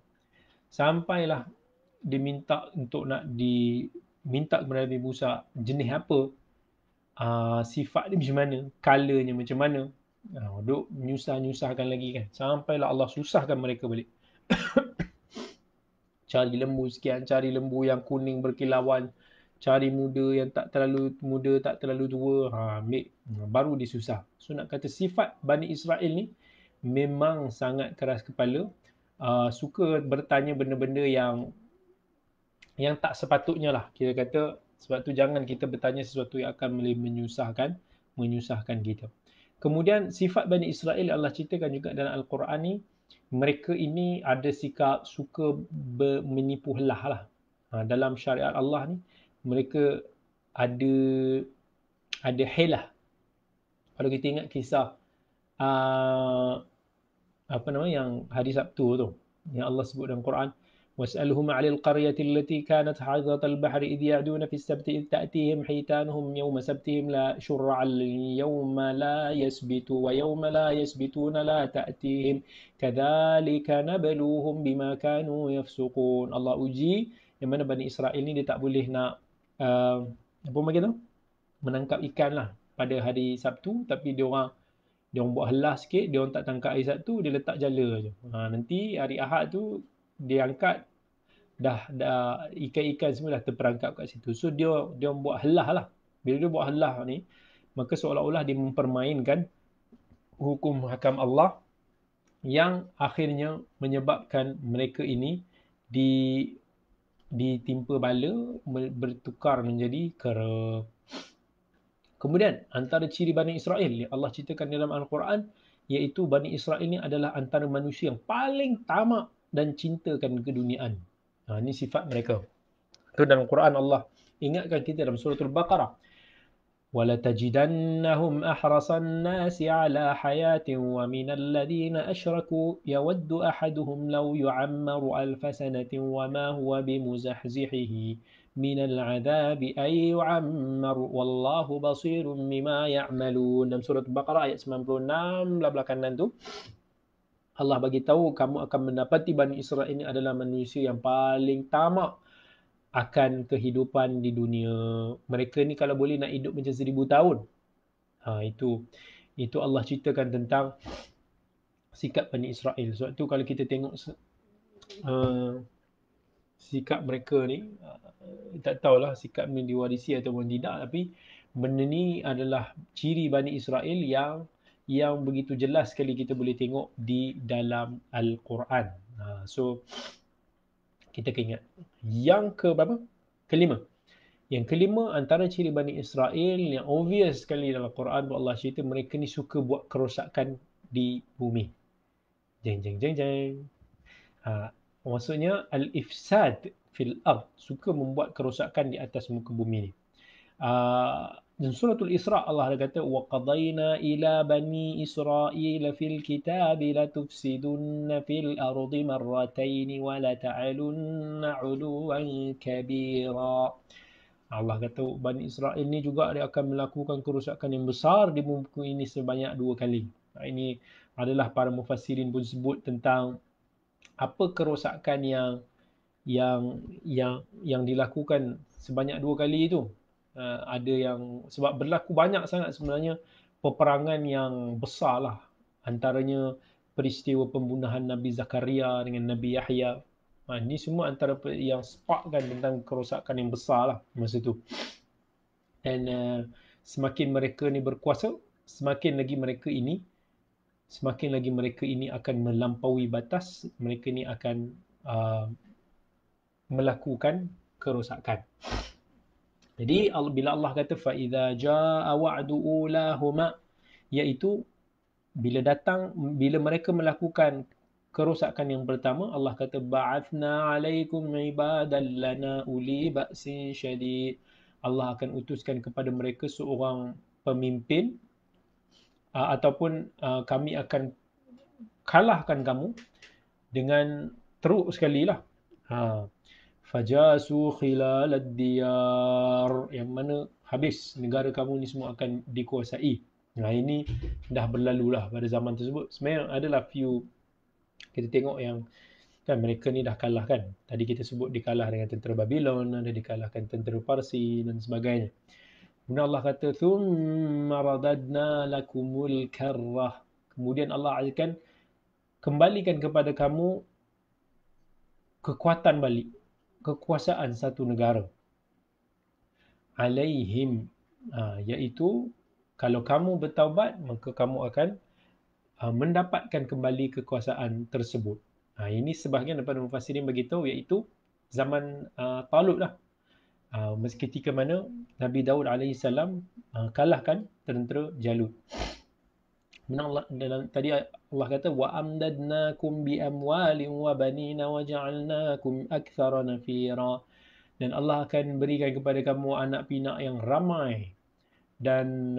Sampailah dia minta untuk diminta kepada Nabi Musa jenis apa, sifat dia macam mana, colournya macam mana. Duk nyusah-nyusahkan lagi kan. Sampailah Allah susahkan mereka balik. Cari lembu sekian, cari lembu yang kuning berkilauan, cari muda yang tak terlalu muda, tak terlalu tua, ambil. Baru dia susah. So nak kata sifat Bani Israel ni memang sangat keras kepala, suka bertanya benda-benda yang tak sepatutnya lah. Kita kata, sebab tu jangan kita bertanya sesuatu yang akan menyusahkan kita. Kemudian sifat Bani Israel Allah ceritakan juga dalam Al-Quran ni, mereka ini ada sikap suka menipu helah lah. Dalam syariat Allah ni, mereka ada helah. Kalau kita ingat kisah yang hari Sabtu tu, yang Allah sebut dalam Quran, واسألهم عن القرية التي كانت حاضرة البحر إذ يعدون في السبت إذ تأتيهم حيتانهم يوم سبتهم لا شرعا يوم لا يسبت ويوم لا يسبتون لا تأتيهم كذلك نبلوهم بما كانوا يفسقون. Allah uji yang mana Bani Israel ni dia tak boleh nak apa macam tu, menangkap ikan lah pada hari Sabtu, tapi dia orang buat helah sikit, dia orang tak tangkap hari Sabtu, dia letak jala je. Nanti hari Ahad tu dia angkat, dah ikan-ikan semua dah terperangkap kat situ. So dia buat helah lah. Bila dia buat helah ni, maka seolah-olah dia mempermainkan hukum hakam Allah yang akhirnya menyebabkan mereka ini ditimpa bala, bertukar menjadi kera. Kemudian antara ciri Bani Israel yang Allah ceritakan dalam Al-Quran, iaitu Bani Israel ini adalah antara manusia yang paling tamak dan cintakan keduniaan. Ini sifat mereka. Itu dalam Quran Allah ingatkan kita dalam surah Al-Baqarah. وَلَتَجِدَنَّهُمْ أَحْرَصَ النَّاسِ عَلَى حَيَاةٍ وَمِنَ الَّذِينَ أَشْرَكُوا يَوَدُّ أَحَدُهُمْ لَوْ يُعَمَّرُ أَلْفَ سَنَةٍ وَمَا هُوَ بِمُزَحْزِحِهِ مِنَ الْعَذَابِ أَن يُعَمَّرَ وَاللَّهُ بَصِيرٌ بِمَا يَعْمَلُونَ. Dalam surah Al-Baqarah ayat 96 belah kanan tu, Allah bagi tahu kamu akan mendapati Bani Israel ini adalah manusia yang paling tamak akan kehidupan di dunia. Mereka ni kalau boleh nak hidup macam 1000 tahun. Itu Allah ceritakan tentang sikap Bani Israel. Sebab tu kalau kita tengok sikap mereka ni, tak tahulah sikap ni diwarisi ataupun tidak, tapi benda ni adalah ciri Bani Israel yang begitu jelas sekali kita boleh tengok di dalam Al-Quran. So kita ingat. Yang ke berapa? Kelima. Yang kelima, antara ciri Bani Israel yang obvious sekali dalam Quran, Allah cerita mereka ni suka buat kerosakan di bumi. Jeng jeng jeng jeng. Maksudnya al-ifsad fil ard, suka membuat kerosakan di atas muka bumi ni. Dan suratul Isra Allah ada kata wa qadayna ila bani Israil fil kitab la tufsidunna fil ardi marratayn wa la ta'alunna 'uluwan kabira. Allah kata Bani Israel ni juga dia akan melakukan kerosakan yang besar di muka ini sebanyak 2 kali. Ini adalah para mufassirin pun sebut tentang apa kerosakan yang dilakukan sebanyak 2 kali itu. Ada yang sebab berlaku banyak sangat sebenarnya peperangan yang besar lah, antaranya peristiwa pembunuhan Nabi Zakaria dengan Nabi Yahya. Ini semua antara yang sparkkan tentang kerosakan yang besar lah masa tu. Dan semakin mereka ni berkuasa, semakin lagi mereka ini akan melampaui batas, mereka ni akan melakukan kerosakan. Jadi bila Allah kata فَإِذَا جَاءَ وَعْدُ أُولَاهُمَا, iaitu bila mereka melakukan kerosakan yang pertama, Allah kata بَعَثْنَا عَلَيْكُمْ عِبَادًا لَنَا أُولِي بَأْسٍ شَدِيدٍ. Allah akan utuskan kepada mereka seorang pemimpin, ataupun kami akan kalahkan kamu dengan teruk sekali lah. Fajasu khilalad diyar, yang mana habis negara kamu ni semua akan dikuasai. Ini dah berlalu lah pada zaman tersebut. Sebenarnya adalah few, kita tengok yang kan mereka ni dah kalah kan. Tadi kita sebut dikalah dengan tentera Babylon, ada dikalahkan tentera Parsi dan sebagainya. Kemudian Allah kata thumma radadna lakumul karrah, kemudian Allah akan kembalikan kepada kamu kekuatan balik, kekuasaan satu negara. Alaihim, iaitu kalau kamu bertaubat, maka kamu akan mendapatkan kembali kekuasaan tersebut. Ini sebahagian daripada mufassirin beritahu, iaitu zaman Talut lah. Ketika mana Nabi Daud AS kalahkan tentera Jalut. Tadi Allah kata wa amdadnakum bi amwalin wa banina wa ja'alnakum aktsara nafira, dan Allah akan berikan kepada kamu anak pinak yang ramai dan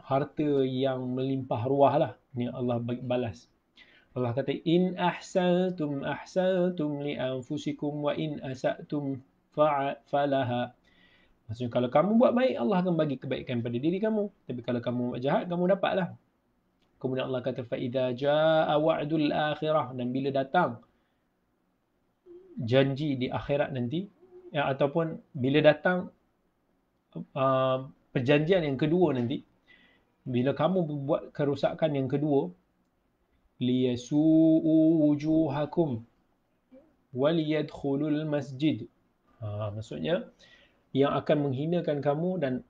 harta yang melimpah ruah lah. Ini Allah balas. Allah kata in ahsantum li anfusikum wa in asatum falaha. Maksudnya kalau kamu buat baik, Allah akan bagi kebaikan pada diri kamu. Tapi kalau kamu buat jahat, kamu dapatlah. Kemudian Allah kata fa idza jaa wa'dul akhirah, dan bila datang janji di akhirat nanti, ataupun bila datang perjanjian yang kedua nanti, bila kamu buat kerosakan yang kedua, liyasu'u wujuhakum waliyadkhulul masjid. Maksudnya yang akan menghinakan kamu dan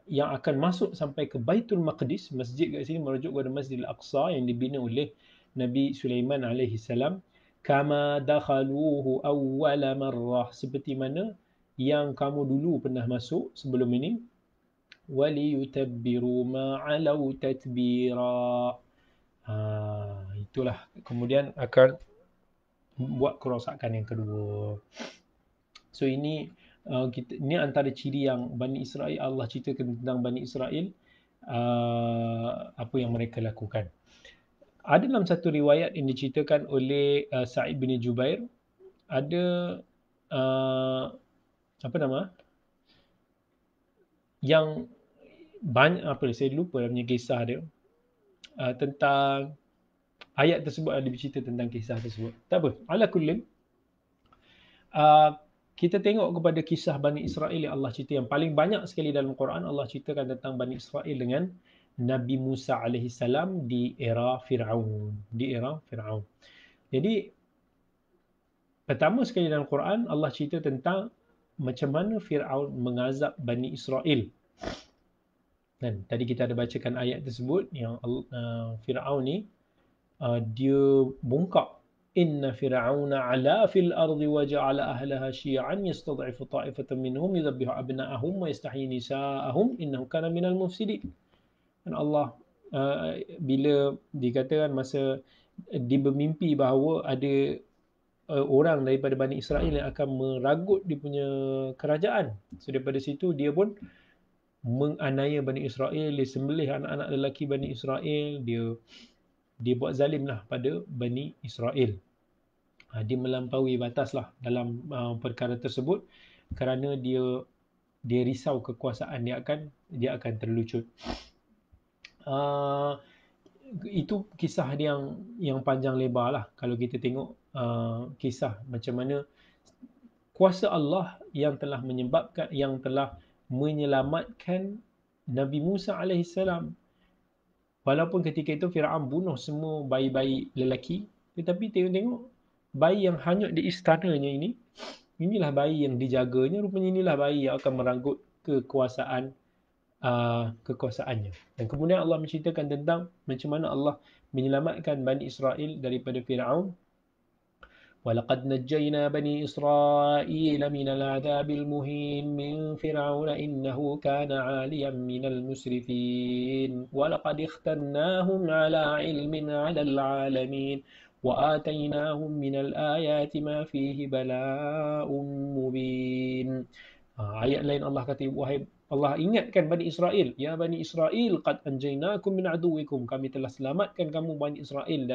yang akan masuk sampai ke Baitul Maqdis. Masjid kat sini merujuk kepada Masjidil Aqsa yang dibina oleh Nabi Sulaiman alaihi salam. Kama dakhaluhu awwala marrah, seperti mana yang kamu dulu pernah masuk sebelum ini. Waliyutabbiru ma 'alau tatbira. Itulah kemudian akan buat kerosakan yang kedua. So ini ini antara ciri yang Bani Israel, Allah ceritakan tentang Bani Israel, apa yang mereka lakukan. Ada dalam satu riwayat yang diceritakan oleh Sa'id bin Jubair, ada apa nama, yang banyak, apa saya lupa punya kisah dia, tentang ayat tersebut, ada bercerita tentang kisah tersebut. Tak apa, ala kullin, kita tengok kepada kisah Bani Israel yang Allah cerita, yang paling banyak sekali dalam Quran Allah ceritakan tentang Bani Israel dengan Nabi Musa alaihi salam di era Firaun, Jadi pertama sekali dalam Quran Allah cerita tentang macam mana Firaun mengazab Bani Israel. Dan tadi kita ada bacakan ayat tersebut yang Firaun ni dia bongkak, inna fir'auna 'ala fil ardi wa ja'ala ahlaha syi'an yastad'ifu ta'ifatan minhum yudhabbihu abna'ahum wa yastahyi nisa'ahum innahu kana minal mufsidin. Dan Allah bila dikatakan masa dia bermimpi bahawa ada orang daripada Bani Israel yang akan meragut dia punya kerajaan. So daripada situ dia pun menganiaya Bani Israel, dia sembelih anak-anak lelaki Bani Israel, dia buat zalim lah pada Bani Israel. Dia melampaui batas lah dalam perkara tersebut kerana dia risau kekuasaan dia akan terlucut. Itu kisah dia yang panjang lebar lah. Kalau kita tengok kisah macam mana kuasa Allah yang telah menyelamatkan Nabi Musa alaihissalam. Walaupun ketika itu Firaun bunuh semua bayi-bayi lelaki, tetapi tengok-tengok bayi yang hanyut di istananya ini, inilah bayi yang dijaganya, rupanya inilah bayi yang akan merangkut kekuasaannya. Dan kemudian Allah menceritakan tentang macam mana Allah menyelamatkan Bani Israel daripada Firaun. وَلَقَدْ نَجَّيْنَا بَنِي إِسْرَائِيلَ مِنَ الْعَذَابِ الْمُهِينِ مِنْ فِرْعَوْنَ إِنَّهُ كَانَ عَالِيًا مِنَ الْمُسْرِفِينَ وَلَقَدِ اخْتَرْنَاهُمْ عَلَى عِلْمٍ عَلَى الْعَالَمِينَ وَآتَيْنَاهُمْ مِنَ الْآيَاتِ مَا فِيهِ بَلَاءٌ مُبِينٌ. Ayat lain Allah kata, wahai Allah ingatkan Bani Israel, ya Bani Israel, qad anjaynakum min aduwikum, kami telah selamatkan kamu Bani Israel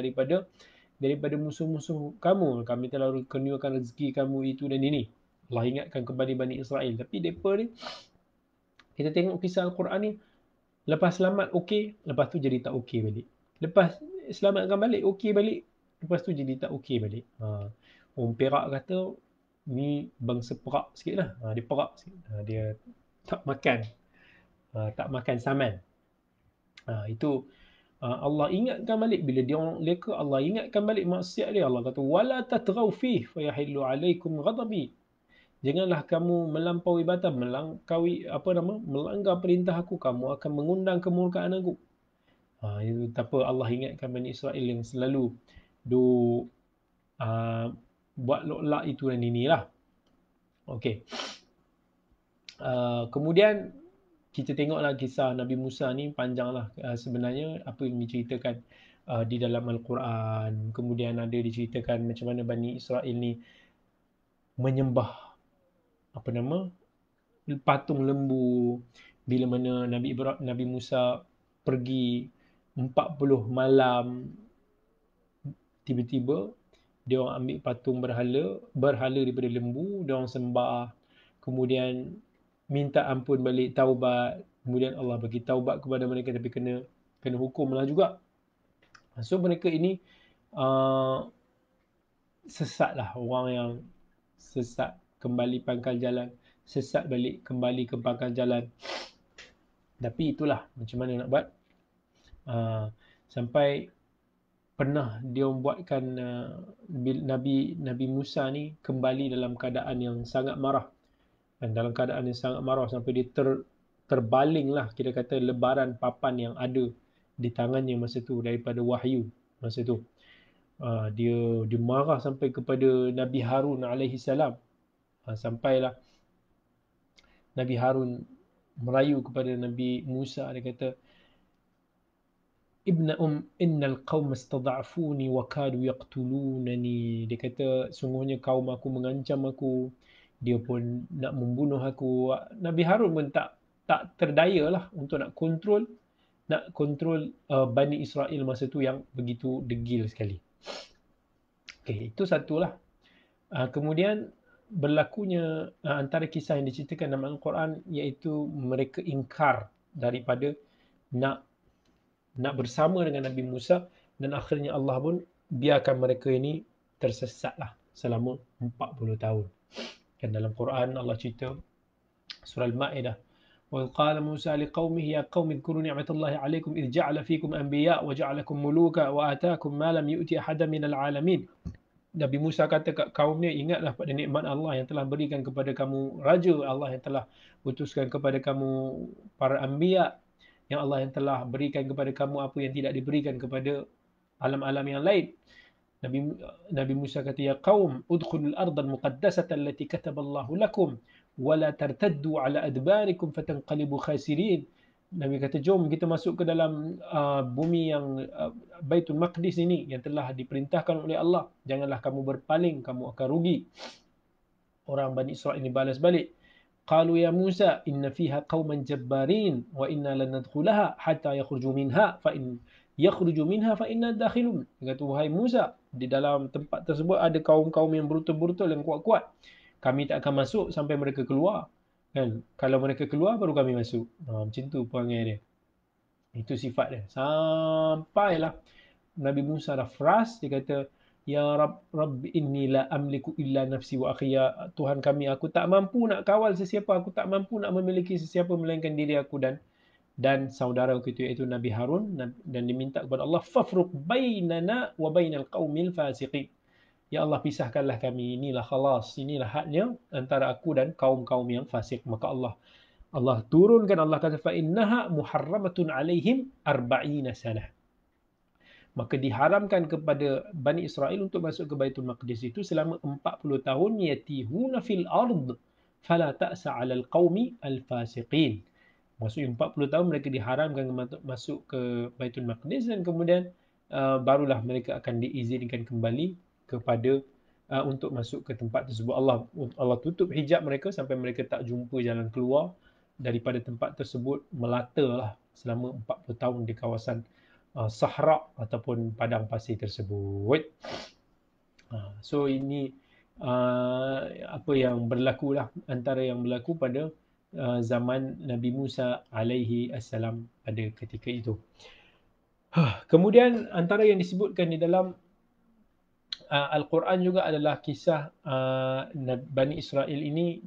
daripada musuh-musuh kamu, kami telah kurniakan rezeki kamu itu dan ini. Allah ingatkan kepada Bani Israel. Tapi mereka ni, kita tengok kisah Al-Quran ni, lepas selamat okey, lepas tu jadi tak okey balik. Lepas selamatkan balik, okey balik, lepas tu jadi tak okey balik. Orang Perak kata ni bangsa perak sikit lah. Dia perak sikit. Dia tak makan saman. Itu Allah ingatkan balik bila dia orang leka, Allah ingatkan balik maksiat dia. Allah kata wala tatghaw fihi fayahillu alaikum ghadabi. Janganlah kamu melampaui batas, melanggar perintah aku, kamu akan mengundang kemurkaan aku. Itu apa Allah ingatkan Bani Israel yang selalu buat lo'lak itu dan inilah. Okey. Kemudian kita tengoklah kisah Nabi Musa ni panjanglah sebenarnya apa yang diceritakan di dalam Al-Quran. Kemudian ada diceritakan macam mana Bani Israel ni menyembah patung lembu, bila mana Nabi Musa pergi 40 malam tiba-tiba dia orang ambil patung berhala daripada lembu, dia orang sembah, kemudian minta ampun balik, taubat, kemudian Allah bagi taubat kepada mereka, tapi kena hukumlah juga. So mereka ini sesat lah, orang yang sesat kembali pangkal jalan, sesat balik kembali ke pangkal jalan. Tapi itulah macam mana nak buat. Sampai pernah dia buatkan Nabi Musa ni kembali dalam keadaan yang sangat marah. Dan dalam keadaan yang sangat marah sampai dia terbaling lah, kita kata lebaran papan yang ada di tangannya masa tu daripada wahyu masa tu. Dia marah sampai kepada Nabi Harun alaihi salam. Sampailah Nabi Harun merayu kepada Nabi Musa, dia kata, Ibna innal qaum istad'afuni wa kadu yaqtulunani. Dia kata sungguhnya kaum aku mengancam aku, dia pun nak membunuh aku. Nabi Harun pun tak terdaya lah untuk nak kontrol Bani Israel masa tu yang begitu degil sekali. Okey, itu satulah. Kemudian berlakunya antara kisah yang diceritakan dalam Al-Quran, iaitu mereka ingkar daripada nak bersama dengan Nabi Musa, dan akhirnya Allah pun biarkan mereka ini tersesatlah selama 40 tahun. Dan dalam Quran Allah cerita surah Al-Ma'idah, wa qala Musa liqaumihi ya qaumi اذكروا نعمة الله عليكم إذ جعل فيكم أنبياء وجعلكم ملوكا وآتاكم ما لم يؤت أحدا من العالمين. Nabi Musa kata kat kaumnya, ingatlah pada nikmat Allah yang telah berikan kepada kamu raja, Allah yang telah utuskan kepada kamu para anbiya, yang Allah yang telah berikan kepada kamu apa yang tidak diberikan kepada alam-alam yang lain. Nabi Musa kata, ya qaum udkhulul ardal muqaddasata allati kataballahu lakum wa la tartaddu ala adbarikum fatanqalibu khasirin. Nabi kata, jom kita masuk ke dalam bumi yang Baitul Maqdis ini yang telah diperintahkan oleh Allah. Janganlah kamu berpaling, kamu akan rugi. Orang Bani Israel ini balas balik. Qalu ya Musa inna fiha qauman jabbarin wa inna lan nadkhulaha hatta yakhruju minha fa in yakhruju minha fa inna dakhilun. Dia kata, wahai Musa, di dalam tempat tersebut ada kaum-kaum yang brutal-brutal, yang kuat-kuat. Kami tak akan masuk sampai mereka keluar. Kan? Kalau mereka keluar baru kami masuk. Macam tu perangai dia. Itu sifat dia. Sampailah Nabi Musa dah frust, dia kata, ya Rabbi inni la amliku illa nafsi wa akhi. Ya Tuhan kami, aku tak mampu nak kawal sesiapa, aku tak mampu nak memiliki sesiapa melainkan diri aku dan saudara aku itu, iaitu Nabi Harun. Dan diminta kepada Allah, fafruq bainana wa bainal qaumil fasiqin. Ya Allah, pisahkanlah kami, inilah khalas, inilah hadnya antara aku dan kaum-kaum yang fasik. Maka Allah turunkan, Allah kata, fa innaha muharramatun alaihim 40 sanah. Maka diharamkan kepada Bani Israel untuk masuk ke Baitul Maqdis itu selama 40 tahun, yatihuna fil ard fala ta'sa 'alal qaumi al fasiqin. Maksudnya 40 tahun mereka diharamkan masuk ke Baitul Maqdis, dan kemudian barulah mereka akan diizinkan kembali kepada untuk masuk ke tempat tersebut. Allah tutup hijab mereka sampai mereka tak jumpa jalan keluar daripada tempat tersebut, melatalah selama 40 tahun di kawasan Sahara ataupun padang pasir tersebut. So ini apa yang berlaku lah, antara yang berlaku pada zaman Nabi Musa alaihi assalam pada ketika itu. Kemudian antara yang disebutkan di dalam Al-Quran juga adalah kisah Bani Israel ini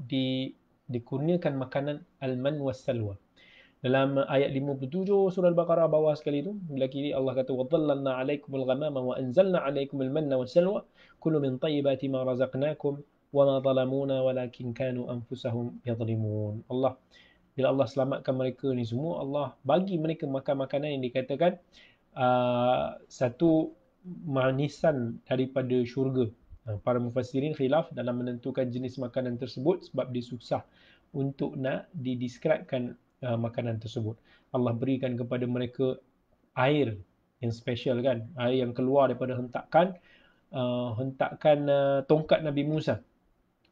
dikurniakan makanan al-man was salwa. Dalam ayat 57 surah Al-Baqarah bawah sekali itu, bila kiri Allah kata, وَظَلَّلْنَا عَلَيْكُمُ الْغَمَامَ وَأَنْزَلْنَا عَلَيْكُمُ الْمَنَّ وَالسَّلْوَى كُلُوا مِنْ طَيِّبَاتِ مَا رَزَقْنَاكُمْ وَمَا ظَلَمُونَا وَلَكِنْ كَانُوا أَنْفُسَهُمْ يَظْلِمُونَ. Bila Allah selamatkan mereka ni semua, Allah bagi mereka makan makanan yang dikatakan satu manisan daripada syurga. Para mufassirin khilaf dalam menentukan jenis makanan tersebut sebab dia susah untuk nak didescribekan makanan tersebut. Allah berikan kepada mereka air yang special, kan, air yang keluar daripada hentakan tongkat Nabi Musa.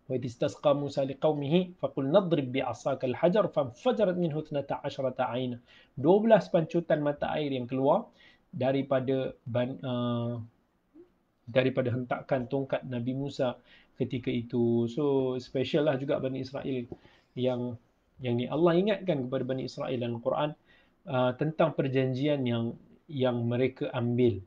Wa istasqa Musa liqaumihi faqul nadrib bi'asaka al-hajar fanfajarat minhu 12 'aina. 12 pancutan mata air yang keluar daripada daripada hentakan tongkat Nabi Musa ketika itu. So special lah juga Bani Israel yang ni Allah ingatkan kepada Bani Israel dalam Quran tentang perjanjian yang mereka ambil.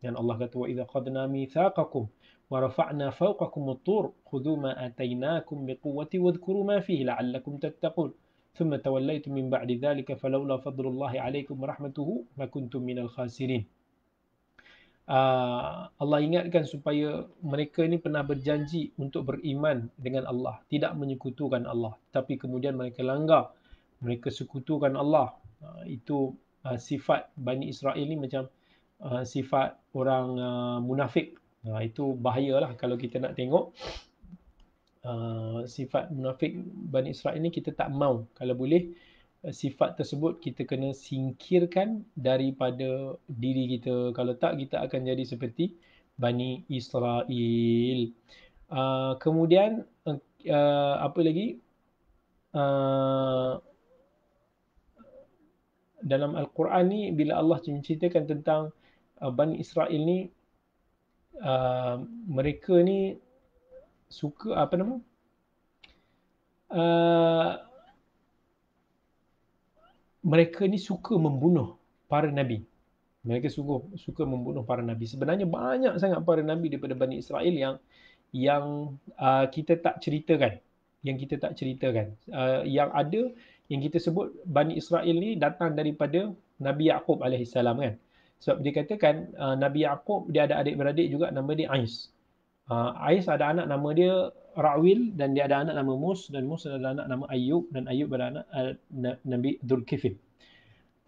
Dan Allah kata wa idza qadna mitsaqakum wa rafa'na fawqakum at-tur khudhu ma atainakum biquwwati wadhkuru ma fihi la'allakum tattaqun. ثم توليتم من بعد ذلك فلولا فضل الله عليكم ورحمته لكنتم من الخاسرين. Allah ingatkan supaya mereka ni pernah berjanji untuk beriman dengan Allah, tidak menyekutukan Allah, tapi kemudian mereka langgar, mereka sekutukan Allah. Itu sifat Bani Israel ni macam sifat orang munafik. Itu bahayalah kalau kita nak tengok sifat munafik Bani Israel ni, kita tak mau. Kalau boleh sifat tersebut kita kena singkirkan daripada diri kita. Kalau tak, kita akan jadi seperti Bani Israel. Kemudian apa lagi? Dalam Al-Quran ni, bila Allah menceritakan tentang Bani Israel ni, mereka ni suka apa nama? Mereka ni suka membunuh para nabi. Mereka suka membunuh para nabi. Sebenarnya banyak sangat para nabi daripada Bani Israel yang kita tak ceritakan. Yang ada, yang kita sebut Bani Israel ni datang daripada Nabi Yaqub alaihissalam kan. Sebab dia katakan Nabi Yaqub dia ada adik-beradik juga, nama dia Ais. Ais ada anak nama dia Ra'wil, dan dia ada anak nama Mus, dan Mus ada anak nama Ayub, dan Ayub ada anak Nabi Dzulkifl.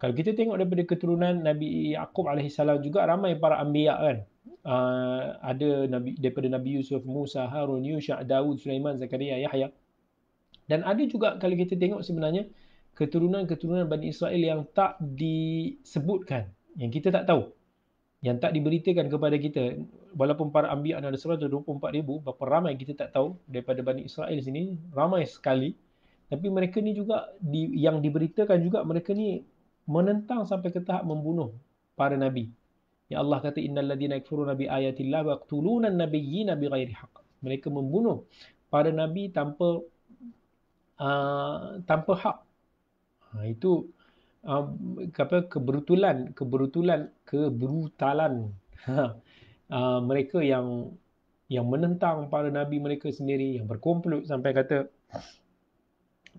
Kalau kita tengok daripada keturunan Nabi Yaqub alaihissalam juga ramai para anbiya kan. Ada nabi daripada Nabi Yusuf, Musa, Harun, Yusha, Daud, Sulaiman, Zakaria, Yahya. Dan ada juga kalau kita tengok sebenarnya keturunan-keturunan Bani Israel yang tak disebutkan, yang kita tak tahu, yang tak diberitakan kepada kita. Walaupun para anbiya ada 124,000, berapa ramai kita tak tahu daripada Bani Israel sini, ramai sekali. Tapi mereka ni juga yang diberitakan juga, mereka ni menentang sampai ke tahap membunuh para nabi. Ya Allah kata innal ladzina yakfuruna bi ayatillah wa yaqtuluna an-nabiyyina bighairi haqq. Mereka membunuh para nabi tanpa hak. Itu kebrutalan mereka yang menentang para nabi mereka sendiri, yang berkomplot sampai kata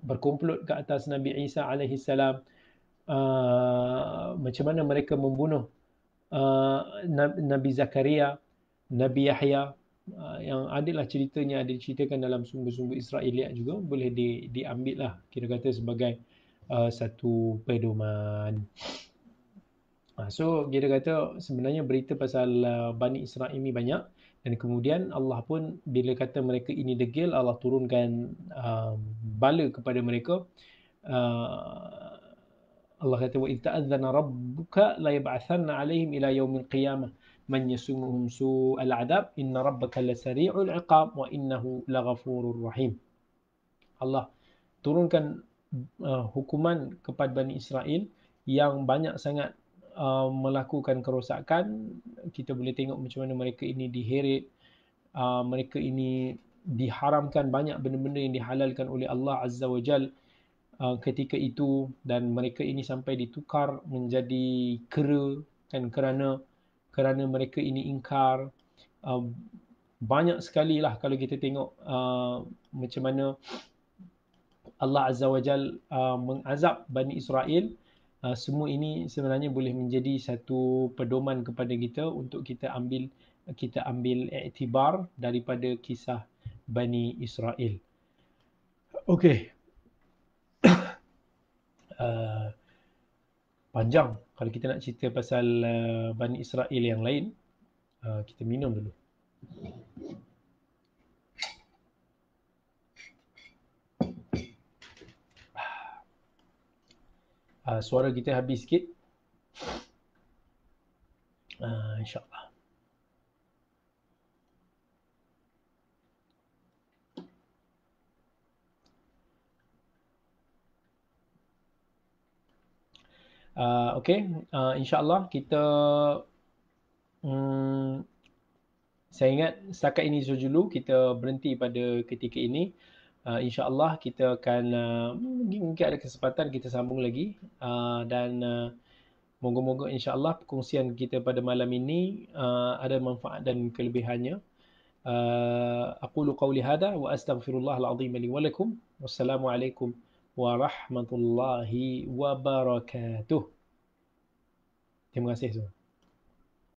berkomplot ke atas Nabi Isa alaihi salam. Macam mana mereka membunuh Nabi Zakaria, Nabi Yahya, yang adalah ceritanya ada diceritakan dalam sumber-sumber Israeliat juga, boleh diambil lah kira kata sebagai satu pedoman. So kita kata sebenarnya berita pasal Bani Israel ini banyak, dan kemudian Allah pun bila kata mereka ini degil, Allah turunkan bala kepada mereka. Allah kata wa idh ta'adzana rabbuka la yab'athanna 'alaihim ila yaumil qiyamah man yasumuhum su'al 'adab inna rabbaka lasari'ul 'iqab wa innahu laghafurur rahim. Allah turunkan hukuman kepada Bani Israel yang banyak sangat melakukan kerosakan. Kita boleh tengok macam mana mereka ini diheret, mereka ini diharamkan banyak benda-benda yang dihalalkan oleh Allah Azza wa Jal ketika itu, dan mereka ini sampai ditukar menjadi kera kan, kerana mereka ini ingkar. Banyak sekali lah kalau kita tengok macam mana Allah Azza wa Jal mengazab Bani Israel. Semua ini sebenarnya boleh menjadi satu pedoman kepada kita untuk kita ambil iktibar daripada kisah Bani Israel. Okey. Panjang kalau kita nak cerita pasal Bani Israel yang lain. Kita minum dulu. Suara kita habis sikit. InsyaAllah. Okey, InsyaAllah kita Saya ingat setakat ini dulu kita berhenti pada ketika ini. InsyaAllah kita akan mungkin ada kesempatan kita sambung lagi. Dan moga-moga insyaAllah perkongsian kita pada malam ini ada manfaat dan kelebihannya. أقول قولي هذا وأستغفر الله العظيم لي ولكم والسلام عليكم ورحمة الله وبركاته. Terima kasih semua.